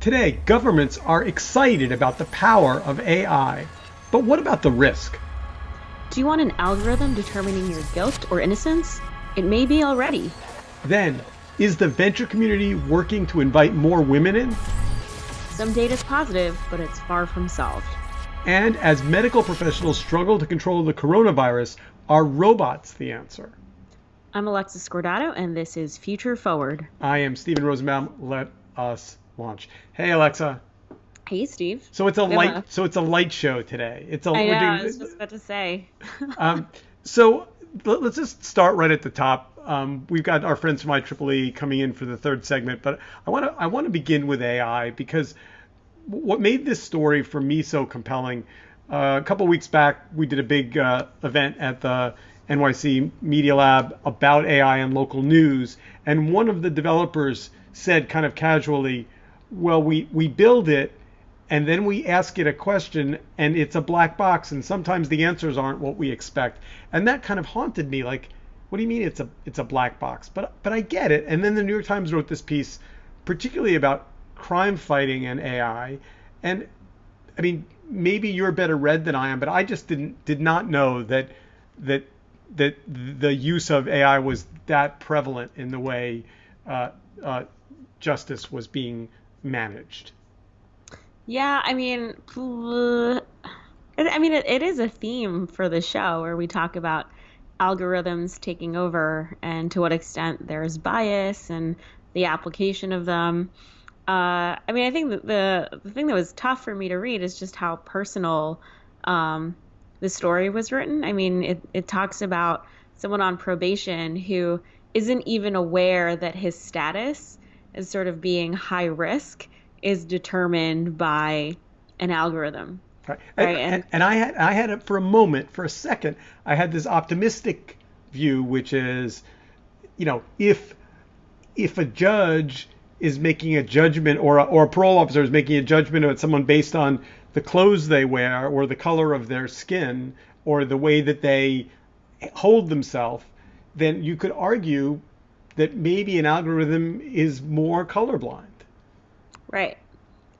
Today, governments are excited about the power of AI. But what about the risk? Do you want an algorithm determining your guilt or innocence? It may be already. Then, is the venture community working to invite more women in? Some data is positive, but it's far from solved. And as medical professionals struggle to control the coronavirus, are robots the answer? I'm Alexis Scordato, and this is Future Forward. I am Stephen Rosenbaum. Let us launch. Hey, Alexa. Hey, Steve. So it's a light show today. I know, I was just about to say. So let's just start right at the top. We've got our friends from IEEE coming in for the third segment, but I want to begin with AI because what made this story for me so compelling. A couple weeks back, we did a big event at the NYC Media Lab about AI and local news, and one of the developers said kind of casually, well, we build it and then we ask it a question and it's a black box and sometimes the answers aren't what we expect. And that kind of haunted me, like, what do you mean it's a black box? But I get it. And then the New York Times wrote this piece particularly about crime fighting and AI. And I mean, maybe you're better read than I am, but I just did not know that the use of AI was that prevalent in the way justice was being managed. Yeah, it is a theme for the show where we talk about algorithms taking over and to what extent there's bias and the application of them. I think that the thing that was tough for me to read is just how personal the story was written. I mean, it talks about someone on probation who isn't even aware that his status as sort of being high risk is determined by an algorithm. Right. Right. And I had it for a moment, for a second, I had this optimistic view, which is, if a judge is making a judgment or a parole officer is making a judgment about someone based on the clothes they wear or the color of their skin or the way that they hold themselves, then you could argue that maybe an algorithm is more colorblind. Right.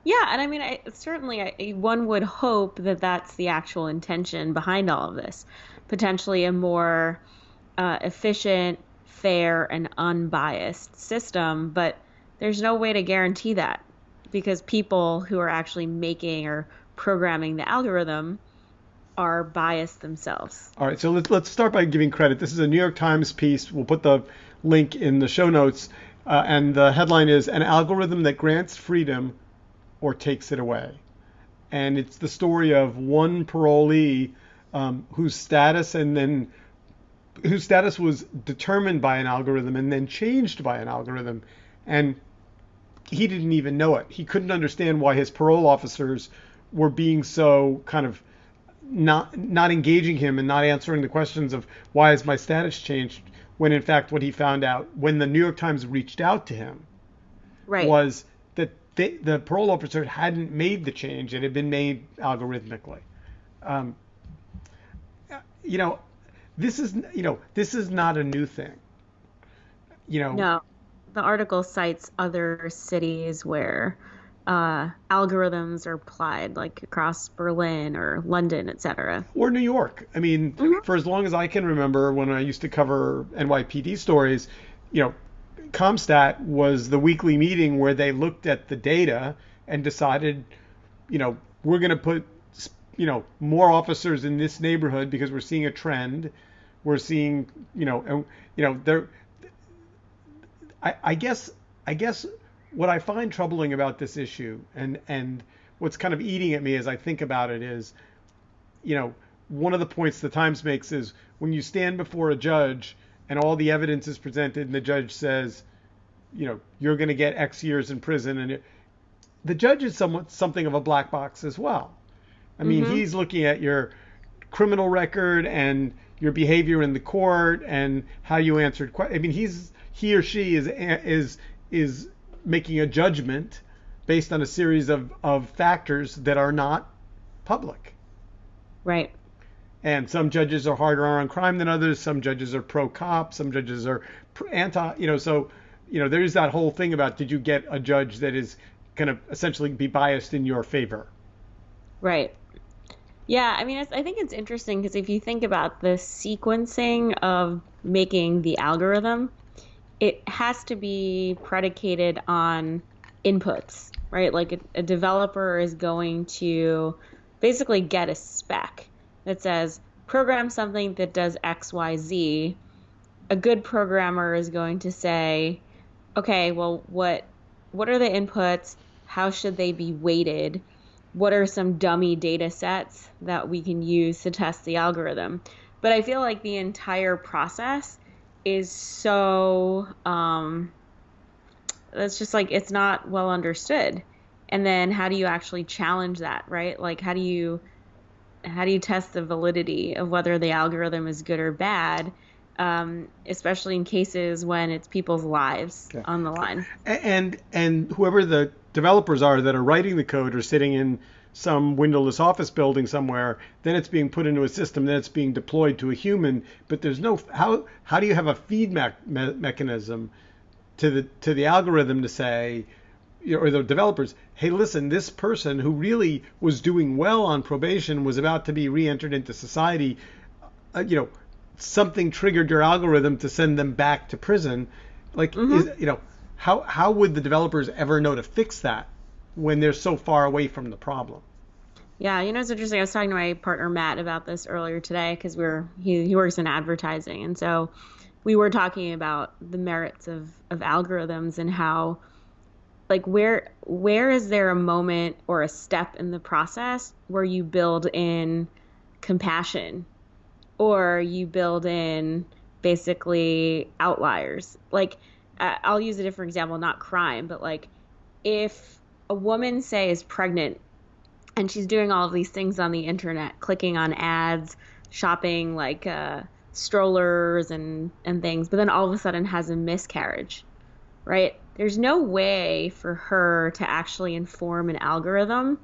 Yeah, and one would hope that that's the actual intention behind all of this. Potentially a more efficient, fair, and unbiased system, but there's no way to guarantee that because people who are actually making or programming the algorithm are biased themselves. All right, so let's start by giving credit. This is a New York Times piece. We'll put the link in the show notes. And the headline is An Algorithm That Grants Freedom or Takes It Away. And it's the story of one parolee whose status was determined by an algorithm and then changed by an algorithm. And he didn't even know it. He couldn't understand why his parole officers were being so kind of not engaging him and not answering the questions of why has my status changed, when in fact what he found out when the New York Times reached out to him Right. was that the parole officer hadn't made the change. It had been made algorithmically. Um, this is not a new thing. No, the article cites other cities where algorithms are applied, like across Berlin or London, etc. Or New York. I mean, for as long as I can remember, when I used to cover NYPD stories, ComStat was the weekly meeting where they looked at the data and decided, we're going to put, more officers in this neighborhood because we're seeing a trend. We're seeing, there. I guess what I find troubling about this issue and what's kind of eating at me as I think about it is, one of the points the Times makes is when you stand before a judge and all the evidence is presented and the judge says, you're going to get X years in prison, and the judge is something of a black box as well. I mean, he's looking at your criminal record and your behavior in the court and how you answered questions. I mean, he or she is making a judgment based on a series of factors that are not public. Right. And some judges are harder on crime than others. Some judges are pro-cop. Some judges are anti. So, there's that whole thing about, did you get a judge that is kind of essentially be biased in your favor. Right. Yeah, I mean, I think it's interesting because if you think about the sequencing of making the algorithm, it has to be predicated on inputs, right? Like a developer is going to basically get a spec that says program something that does X, Y, Z. A good programmer is going to say, okay, well, what are the inputs? How should they be weighted? What are some dummy data sets that we can use to test the algorithm? But I feel like the entire process is so it's just like it's not well understood. And then how do you actually challenge that, right? Like how do you test the validity of whether the algorithm is good or bad, especially in cases when it's people's lives Okay. on the line? And whoever the developers are that are writing the code are sitting in some windowless office building somewhere, then it's being put into a system, then it's being deployed to a human, but there's no how do you have a feedback mechanism to the algorithm to say, or the developers, hey, listen, this person who really was doing well on probation was about to be re-entered into society. You know, something triggered your algorithm to send them back to prison. Like, Hmm. how would the developers ever know to fix that when they're so far away from the problem? Yeah, it's interesting. I was talking to my partner Matt about this earlier today because he works in advertising, and so we were talking about the merits of algorithms and how like where is there a moment or a step in the process where you build in compassion or you build in basically outliers. Like, I'll use a different example, not crime, but like if a woman, say, is pregnant and she's doing all of these things on the internet, clicking on ads, shopping like strollers and things, but then all of a sudden has a miscarriage, right? There's no way for her to actually inform an algorithm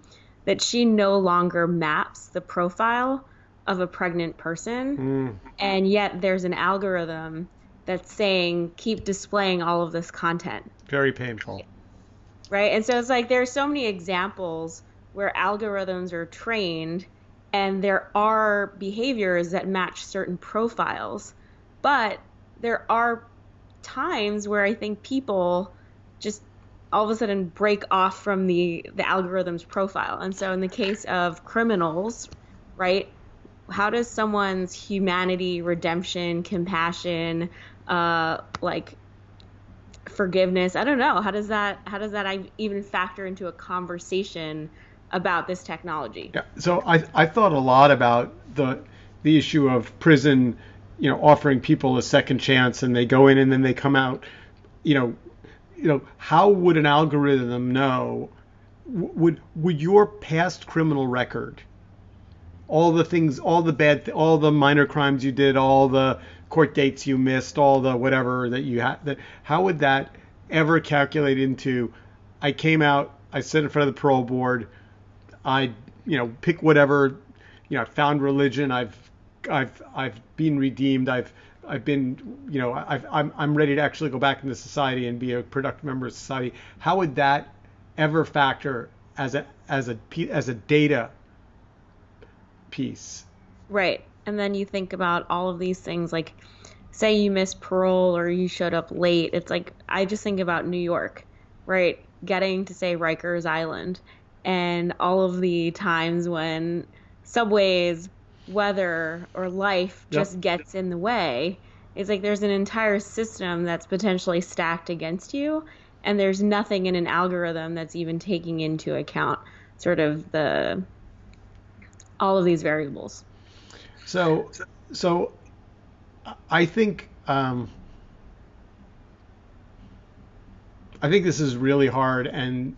that she no longer maps the profile of a pregnant person, Mm, and yet there's an algorithm that's saying keep displaying all of this content, very painful. right? And so it's like there's so many examples where algorithms are trained and there are behaviors that match certain profiles, but there are times where I think people just all of a sudden break off from the algorithm's profile. And so in the case of criminals, right? How does someone's humanity, redemption, compassion, like forgiveness, I don't know, how does that even factor into a conversation about this technology? Yeah. So I thought a lot about the issue of prison, offering people a second chance and they go in and then they come out, you know, how would an algorithm know? Would your past criminal record, all the things, all the all the minor crimes you did, all the court dates you missed, all the whatever that you had, that how would that ever calculate into? I came out, I sat in front of the parole board, I, pick whatever, I found religion. I've been redeemed. I've been, I'm ready to actually go back into society and be a productive member of society. How would that ever factor as a data piece? Right. And then you think about all of these things like say you missed parole or you showed up late. It's like I just think about New York, right? Getting to say Rikers Island and all of the times when subways, weather, or life Yep. just gets in the way. It's like there's an entire system that's potentially stacked against you, and there's nothing in an algorithm that's even taking into account sort of the all of these variables. So, so I think I think this is really hard, and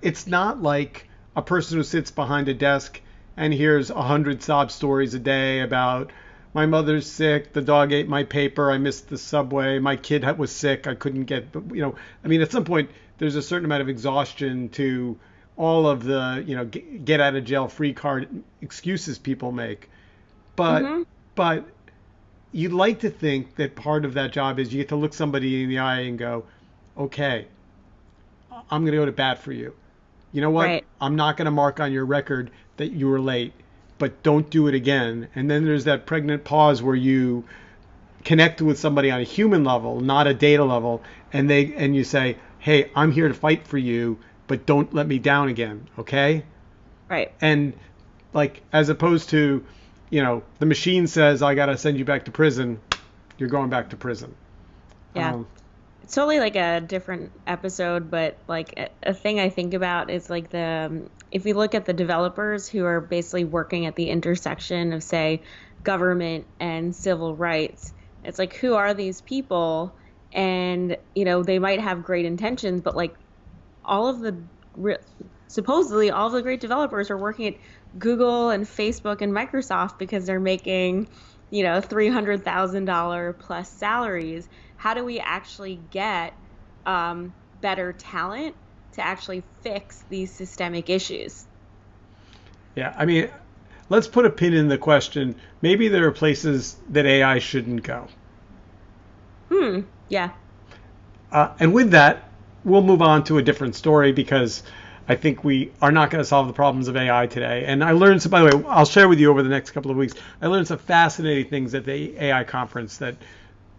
it's not like a person who sits behind a desk and hears 100 sob stories a day about my mother's sick, the dog ate my paper, I missed the subway, my kid was sick, I couldn't get, I mean, at some point there's a certain amount of exhaustion to all of the, get out of jail free card excuses people make. But, Hmm. but you'd like to think that part of that job is you get to look somebody in the eye and go, okay, I'm going to go to bat for you. You know what? Right. I'm not going to mark on your record that you were late, but don't do it again. And then there's that pregnant pause where you connect with somebody on a human level, not a data level, and you say, "Hey, I'm here to fight for you, but don't let me down again, okay?" Right. And like as opposed to, the machine says, "I got to send you back to prison," you're going back to prison. Yeah. Um, It's totally like a different episode, but like a thing I think about is like if we look at the developers who are basically working at the intersection of, say, government and civil rights, it's like, who are these people? And, they might have great intentions, but like all of the re- supposedly all of the great developers are working at Google and Facebook and Microsoft because they're making, $300,000 plus salaries. How do we actually get better talent to actually fix these systemic issues? yeah, I mean, let's put a pin in the question. Maybe there are places that AI shouldn't go. Yeah. And with that, we'll move on to a different story because I think we are not going to solve the problems of AI today. And I learned some, by the way, I'll share with you over the next couple of weeks. I learned some fascinating things at the AI conference that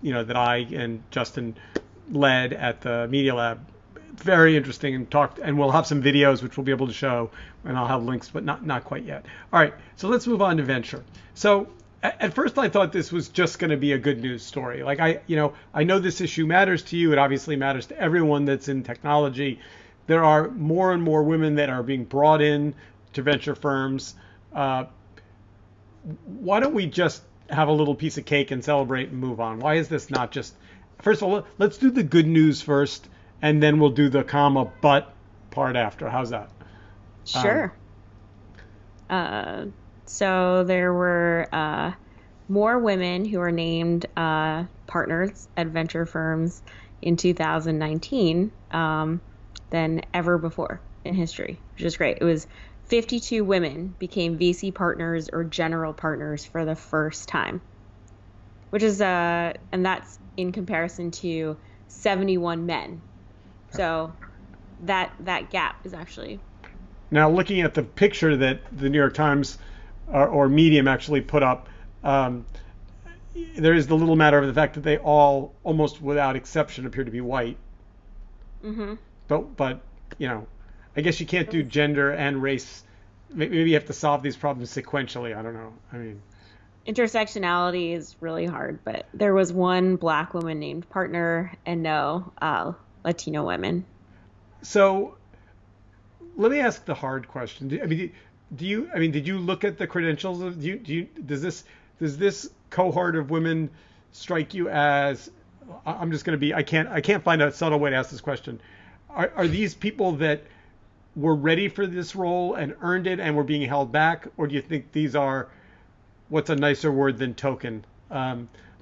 I and Justin led at the Media Lab. Very interesting, and talked, and we'll have some videos which we'll be able to show, and I'll have links, but not quite yet. All right, so let's move on to venture. So at first I thought this was just going to be a good news story. Like I know this issue matters to you. It obviously matters to everyone that's in technology. There are more and more women that are being brought in to venture firms. Uh, why don't we just have a little piece of cake and celebrate and move on? Why is this not just, first of all, let's do the good news first, and then we'll do the comma but part after. How's that? Um, Sure. Uh, so there were more women who were named partners at venture firms in 2019 than ever before in history, which is great. It was 52 women became VC partners or general partners for the first time, which is and that's in comparison to 71 men. So that gap is actually Now, looking at the picture that the New York Times or Medium actually put up, um, there is the little matter of the fact that they all, almost without exception, appear to be white. hmm But I guess you can't it do was gender and race. Maybe you have to solve these problems sequentially. I don't know. I mean, intersectionality is really hard, but there was one black woman named partner and no Latino women. so let me ask the hard question. I mean, did you look at the credentials of, does this cohort of women strike you as, I'm just going to be, I can't find a subtle way to ask this question. Are these people that were ready for this role and earned it and were being held back? Or do you think these are, what's a nicer word than token?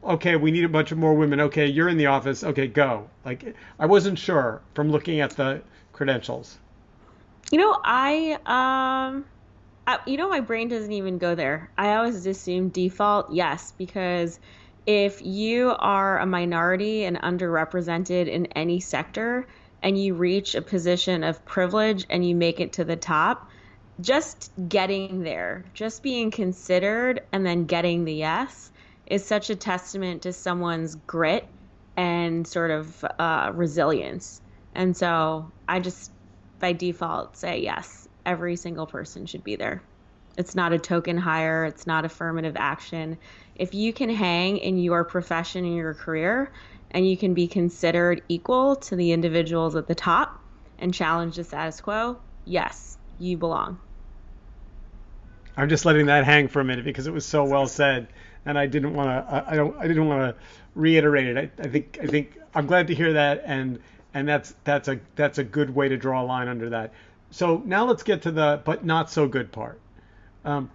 Okay, we need a bunch of more women. Okay, you're in the office. Okay, go. Like, I wasn't sure from looking at the credentials. You know, my brain doesn't even go there. I always assume default yes, because if you are a minority and underrepresented in any sector and you reach a position of privilege and you make it to the top, just getting there, just being considered and then getting the yes is such a testament to someone's grit and sort of resilience. And so I just by default say yes, every single person should be there. It's not a token hire, it's not affirmative action. If you can hang in your profession and your career and you can be considered equal to the individuals at the top and challenge the status quo, yes, you belong. I'm just letting that hang for a minute because it was so well said, and I didn't want to. I didn't want to reiterate it. I think I'm glad to hear that, and that's a good way to draw a line under that. So now let's get to the but not so good part.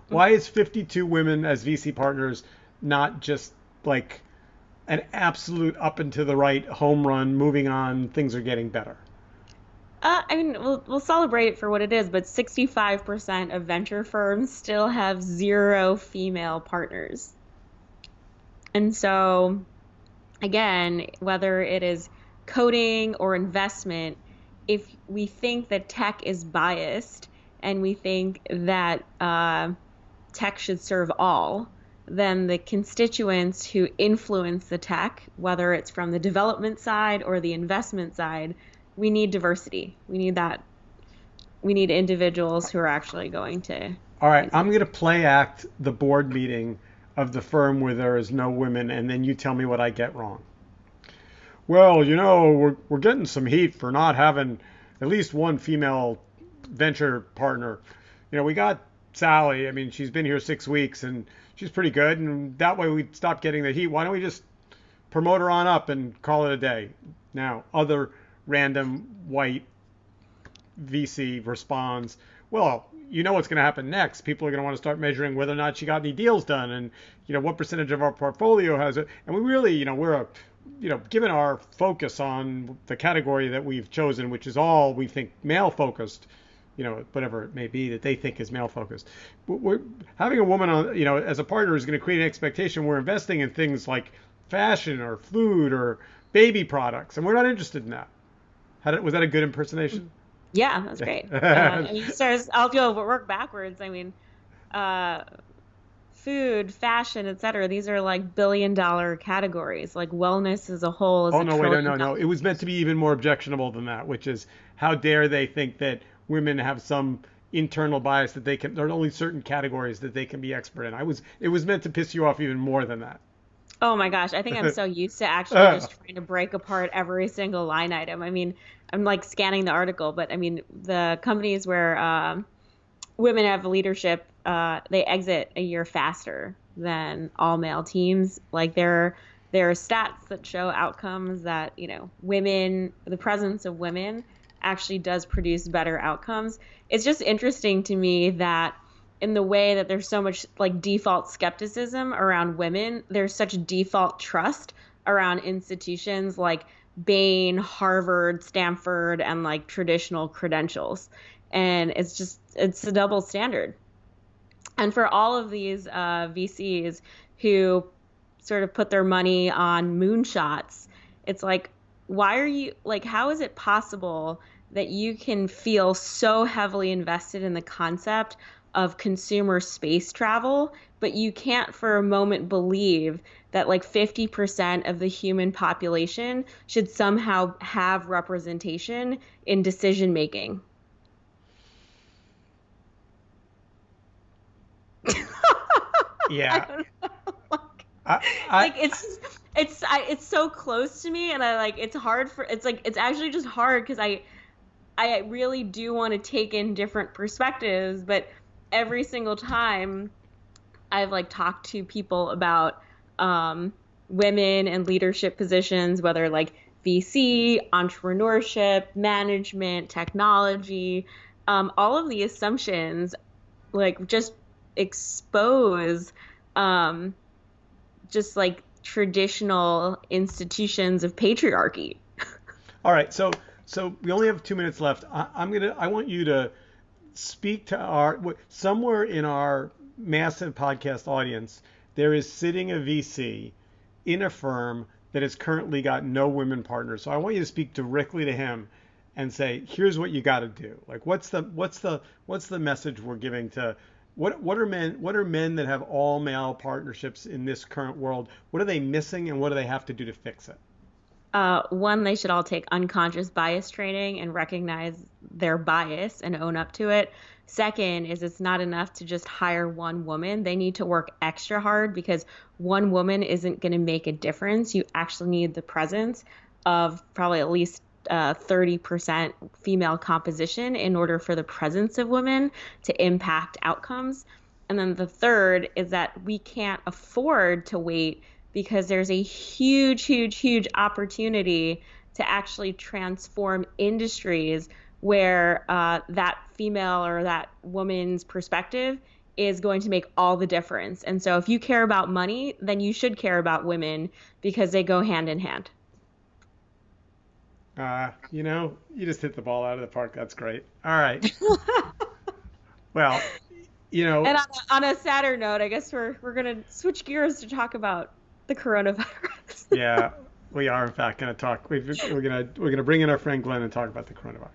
Why is 52 women as VC partners not just like an absolute up and to the right home run? Moving on, things are getting better. I mean, we'll celebrate it for what it is, but 65% of venture firms still have zero female partners. And so, again, whether it is coding or investment, if we think that tech is biased and we think that tech should serve all, then the constituents who influence the tech, whether it's from the development side or the investment side, we need diversity. We need that. We need individuals who are actually going to All right, I'm influence. going to play act the board meeting of the firm where there is no women, and then you tell me what I get wrong. Well, we're getting some heat for not having at least one female venture partner. We got Sally. I mean, she's been here 6 weeks and she's pretty good, and that way we'd stop getting the heat. Why don't we just promote her on up and call it a day? Now, other random white VC responds, well, you know what's going to happen next. People are going to want to start measuring whether or not she got any deals done, and what percentage of our portfolio has it. And we really, we're a, given our focus on the category that we've chosen, which is all we think male focused, whatever it may be that they think is male focused. We're having a woman on, as a partner is going to create an expectation. We're investing in things like fashion or food or baby products, and we're not interested in that. Was that a good impersonation? Yeah, that's great. I mean, I'll go work backwards. I mean, uh, food, fashion, etc. These are like billion-dollar categories. Like wellness as a whole is Oh a no, wait, no, trillion no, dollar. no. It was meant to be even more objectionable than that, which is how dare they think that women have some internal bias that they can. There are only certain categories that they can be expert in. It was meant to piss you off even more than Oh my gosh, I think I'm that. so used to actually just trying to break apart every single line item. I mean, I'm like scanning the article, but I mean, the companies where women have leadership, they exit a year faster than all male teams. Like there are stats that show outcomes that, women, the presence of women actually does produce better outcomes. It's just interesting to me that in the way that there's so much like default skepticism around women, there's such default trust around institutions like Bain, Harvard, Stanford, and like traditional credentials. And it's a double standard. And for all of these VCs who sort of put their money on moonshots, it's like, why are you like, how is it possible that you can feel so heavily invested in the concept of consumer space travel, but you can't for a moment believe that like 50% of the human population should somehow have representation in decision making? I Yeah, don't know. I, I, Like it's so close to me, and I like it's hard for it's like it's actually just hard because I really do want to take in different perspectives, but every single time I've like talked to people about um women and leadership positions, whether like VC, entrepreneurship, management, technology, all of the assumptions like just expose um just like traditional institutions of patriarchy. all right. So we only have 2 minutes left. I want you to speak to somewhere in our massive podcast audience. There is sitting a VC in a firm that has currently got no women partners. So I want you to speak directly to him and say, here's what you got to do. Like, what's the message we're giving to what are men that have all male partnerships in this current world? What are they missing, and what do they have to do to fix it? One, they should all take unconscious bias training and recognize their bias and own up to it. Second is it's not enough to just hire one woman. They need to work extra hard because one woman isn't going to make a difference. You actually need the presence of probably at least 30% female composition in order for the presence of women to impact outcomes. And then the third is that we can't afford to wait because there's a huge, huge, huge opportunity to actually transform industries where that female or that woman's perspective is going to make all the difference. And so if you care about money, then you should care about women because they go hand in hand. You just hit the ball out of the park. That's great. All right. Well, you know, And on a sadder note, I guess we're gonna switch gears to talk about the coronavirus. yeah. We are in fact going to talk. We're going to bring in our friend Glenn and talk about the coronavirus.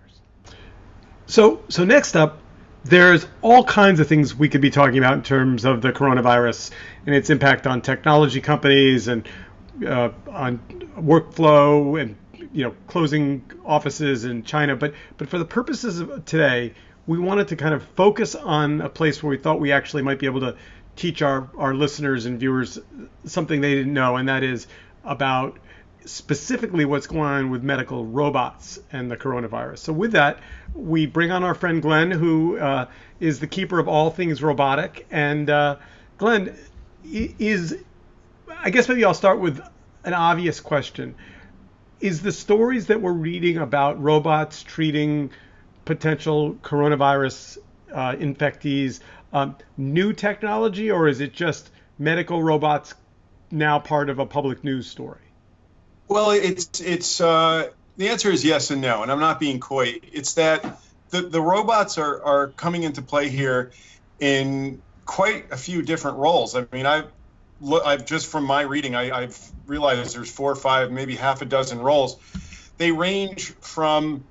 So next up, there's all kinds of things we could be talking about in terms of the coronavirus and its impact on technology companies and on workflow and closing offices in China. But for the purposes of today, we wanted to kind of focus on a place where we thought we actually might be able to teach our listeners and viewers something they didn't know, and that is about specifically what's going on with medical robots and the coronavirus. So with that, we bring on our friend Glenn, who is the keeper of all things robotic. And Glenn, I guess maybe I'll start with an obvious question. Is the stories that we're reading about robots treating potential coronavirus infectees new technology, or is it just medical robots now part of a public news story? Well, it's the answer is yes and no, and I'm not being coy. It's that the robots are coming into play here in quite a few different roles. I mean, I've just from my reading, I've realized there's 4 or 5, maybe half a dozen roles. They range from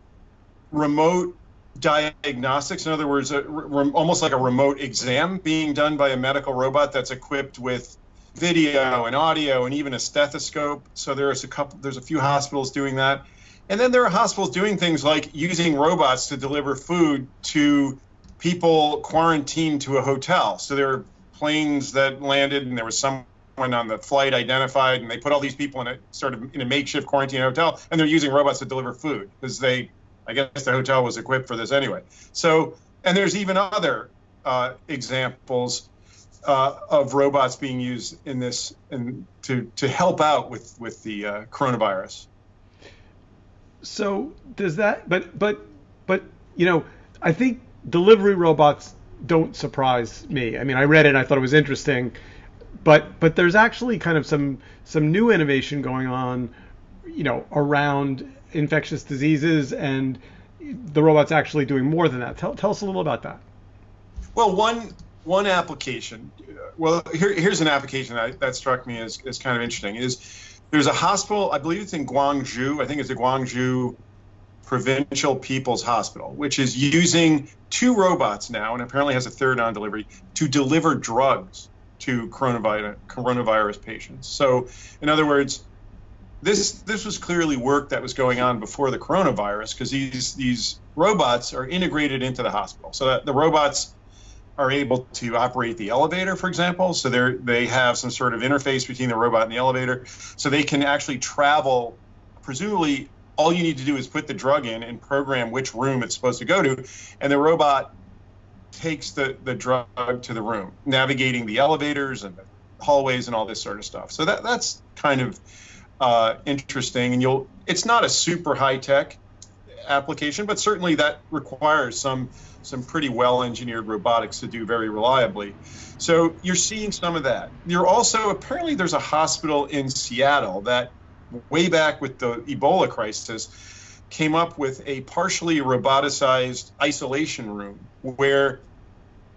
remote diagnostics, in other words, almost like a remote exam being done by a medical robot that's equipped with video and audio and even a stethoscope. So there's a few hospitals doing that. And then there are hospitals doing things like using robots to deliver food to people quarantined to a hotel. So there are planes that landed and there was someone on the flight identified, and they put all these people in a makeshift quarantine hotel, and they're using robots to deliver food because I guess the hotel was equipped for this anyway. So, and there's even other examples of robots being used in this and to help out with the coronavirus. So does that? But I think delivery robots don't surprise me. I mean, I read it and I thought it was interesting, but there's actually kind of some new innovation going on, around infectious diseases, and the robot's actually doing more than that. Tell us a little about that. Well, one application. Well, here's an application that struck me as kind of interesting. There's a hospital, I believe it's in Guangzhou. I think it's the Guangzhou Provincial People's Hospital, which is using 2 robots now, and apparently has a third on delivery, to deliver drugs to coronavirus patients. So, in other words, this was clearly work that was going on before the coronavirus, because these robots are integrated into the hospital. So that the robots are able to operate the elevator, for example. So they have some sort of interface between the robot and the elevator, so they can actually travel. Presumably, all you need to do is put the drug in and program which room it's supposed to go to, and the robot takes the drug to the room, navigating the elevators and the hallways and all this sort of stuff. So that's kind of interesting. And it's not a super high tech application, but certainly that requires some pretty well engineered robotics to do very reliably. So you're seeing some of that. Apparently there's a hospital in Seattle that way back with the Ebola crisis came up with a partially roboticized isolation room where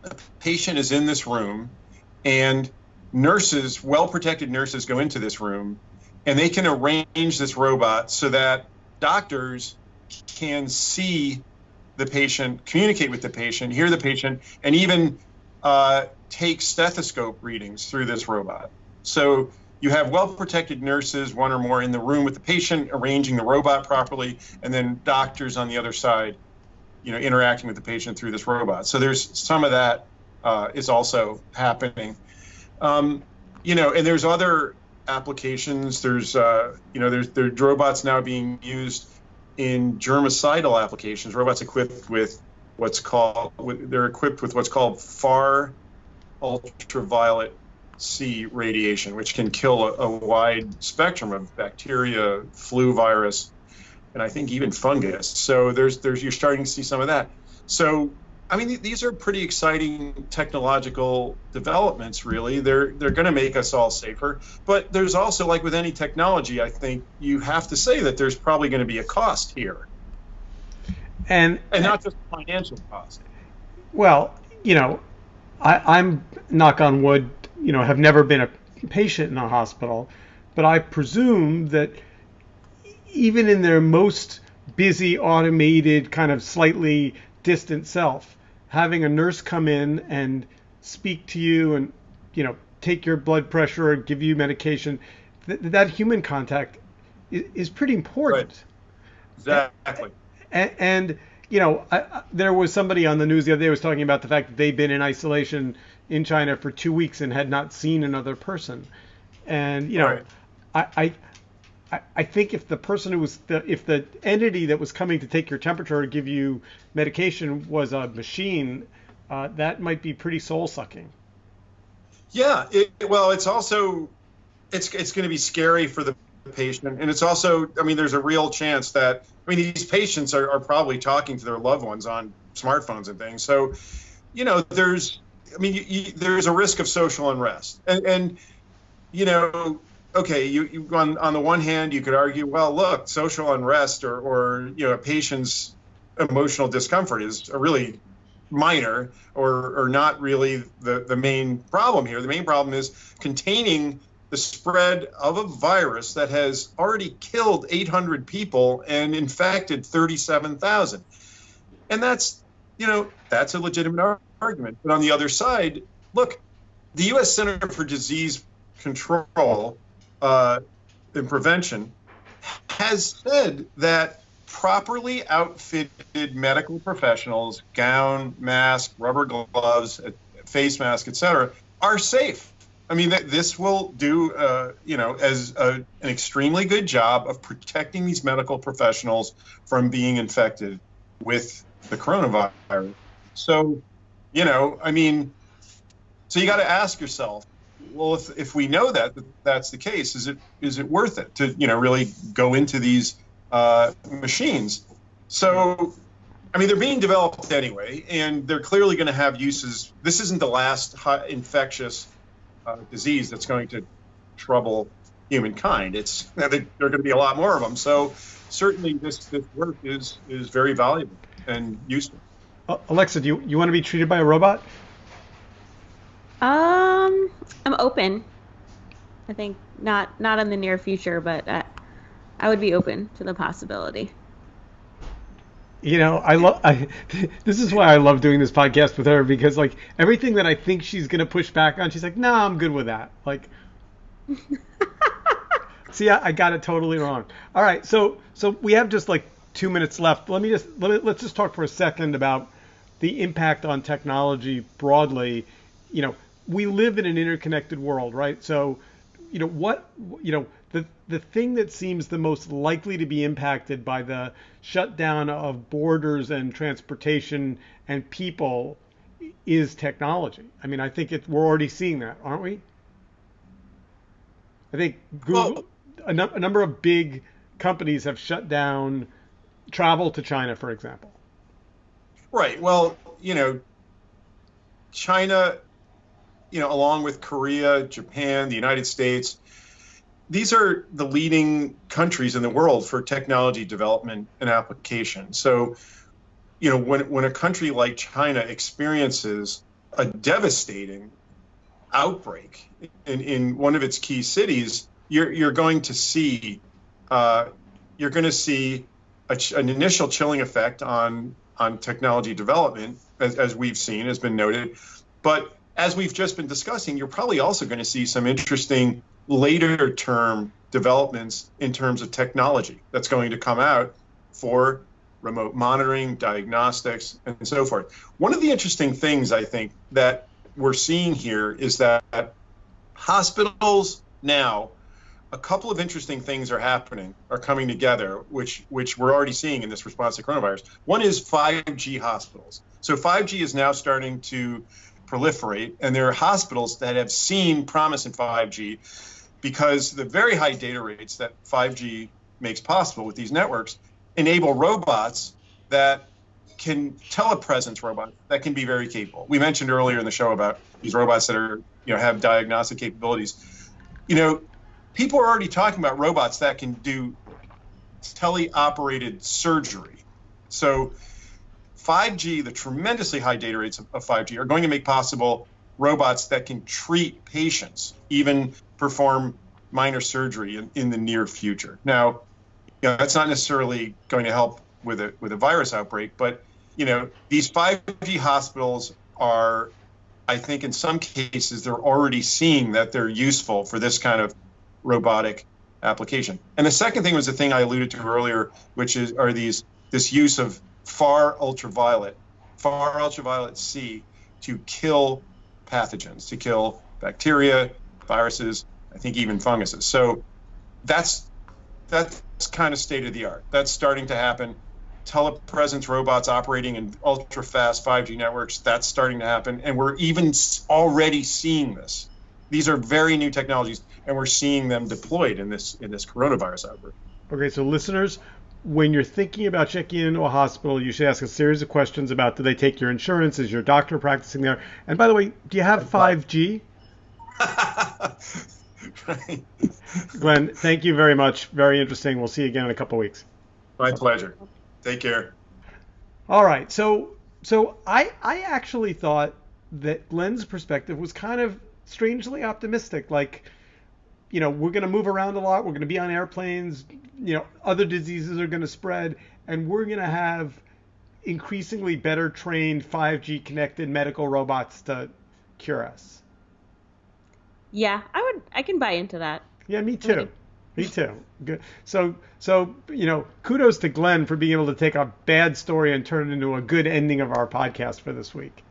a patient is in this room and nurses, well-protected nurses, go into this room, and they can arrange this robot so that doctors can see the patient, communicate with the patient, hear the patient, and even take stethoscope readings through this robot. So you have well-protected nurses, 1 or more, in the room with the patient, arranging the robot properly, and then doctors on the other side, interacting with the patient through this robot. So there's some of that is also happening. And there's other applications. There's robots now being used in germicidal applications. Robots equipped with what's called far ultraviolet C radiation, which can kill a wide spectrum of bacteria, flu virus, and I think even fungus. So you're starting to see some of that. So I mean, these are pretty exciting technological developments, really. They're going to make us all safer. But there's also, like with any technology, I think you have to say that there's probably going to be a cost here. And not just financial cost. Well, I'm, knock on wood, have never been a patient in a hospital, but I presume that even in their most busy, automated, kind of slightly distant self, having a nurse come in and speak to you and, take your blood pressure or give you medication, that human contact is pretty important. Right. Exactly. And there was somebody on the news the other day was talking about the fact that they've been in isolation in China for 2 weeks and had not seen another person. And Right. I think if the person who was if the entity that was coming to take your temperature or give you medication was a machine, that might be pretty soul sucking. Yeah. Well, it's also it's going to be scary for the patient, and it's also, I mean, there's a real chance that, I mean, these patients are probably talking to their loved ones on smartphones and things. So, there's, I mean, there's a risk of social unrest, and okay, you on the one hand, you could argue, well, look, social unrest or a patient's emotional discomfort is a really minor or not really the main problem here. The main problem is containing the spread of a virus that has already killed 800 people and infected 37,000. And that's a legitimate argument. But on the other side, look, the U.S. Center for Disease Control and Prevention has said that properly outfitted medical professionals, gown, mask, rubber gloves, face mask, etc., are safe. I mean, this will do, as an extremely good job of protecting these medical professionals from being infected with the coronavirus. So, I mean, so you got to ask yourself, well, if we know that that's the case, is it worth it to, really go into these machines? So, I mean, they're being developed anyway, and they're clearly going to have uses. This isn't the last infectious disease that's going to trouble humankind. There are going to be a lot more of them. So certainly this work is very valuable and useful. Alexa, do you want to be treated by a robot? I'm open. I think not in the near future, but I would be open to the possibility. This is why I love doing this podcast with her, because like everything that I think she's going to push back on, she's like, no, I'm good with that. Like, see, I got it totally wrong. All right. So we have just like 2 minutes left. Let's just talk for a second about the impact on technology broadly. We live in an interconnected world, right? So, the thing that seems the most likely to be impacted by the shutdown of borders and transportation and people is technology. I mean, I think we're already seeing that, aren't we? I think Google, a number of big companies have shut down travel to China, for example. Right. Well, China, along with Korea, Japan, the United States, these are the leading countries in the world for technology development and application. So, when a country like China experiences a devastating outbreak in one of its key cities, you're going to see an initial chilling effect on technology development, as we've seen, has been noted. But as we've just been discussing, you're probably also going to see some interesting later term developments in terms of technology that's going to come out for remote monitoring, diagnostics, and so forth. One of the interesting things I think that we're seeing here is that hospitals now, a couple of interesting things are coming together, which we're already seeing in this response to coronavirus. One is 5G hospitals. So 5G is now starting to proliferate, and there are hospitals that have seen promise in 5G because the very high data rates that 5G makes possible with these networks enable robots that can telepresence robots that can be very capable. We mentioned earlier in the show about these robots that are, have diagnostic capabilities. People are already talking about robots that can do teleoperated surgery. So 5G, the tremendously high data rates of 5G are going to make possible robots that can treat patients, even perform minor surgery in the near future. Now, that's not necessarily going to help with a virus outbreak, but these 5G hospitals are, I think in some cases, they're already seeing that they're useful for this kind of robotic application. And the second thing was the thing I alluded to earlier, which are this use of far ultraviolet C to kill pathogens, to kill bacteria, viruses, I think even funguses. So that's kind of state of the art. That's starting to happen. Telepresence robots operating in ultra fast 5G networks, that's starting to happen. And we're even already seeing this. These are very new technologies, and we're seeing them deployed in this coronavirus outbreak. Okay, so listeners, when you're thinking about checking into a hospital, you should ask a series of questions about, do they take your insurance? Is your doctor practicing there? And by the way, do you have 5G? Right. Glenn, thank you very much. Very interesting. We'll see you again in a couple of weeks. My pleasure. Take care. All right. So I actually thought that Glenn's perspective was kind of strangely optimistic. Like, we're going to move around a lot. We're going to be on airplanes. Other diseases are going to spread, and we're going to have increasingly better trained 5G connected medical robots to cure us. Yeah, I can buy into that. Yeah, me too. Me too. Good. So kudos to Glenn for being able to take a bad story and turn it into a good ending of our podcast for this week.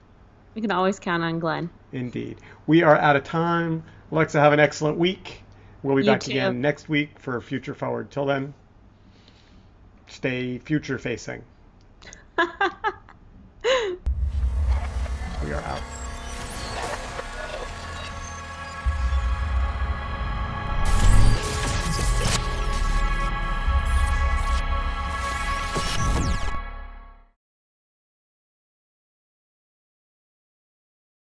You can always count on Glenn. Indeed. We are out of time. Alexa, have an excellent week. We'll be back again next week for Future Forward. Till then, stay future facing. We are out.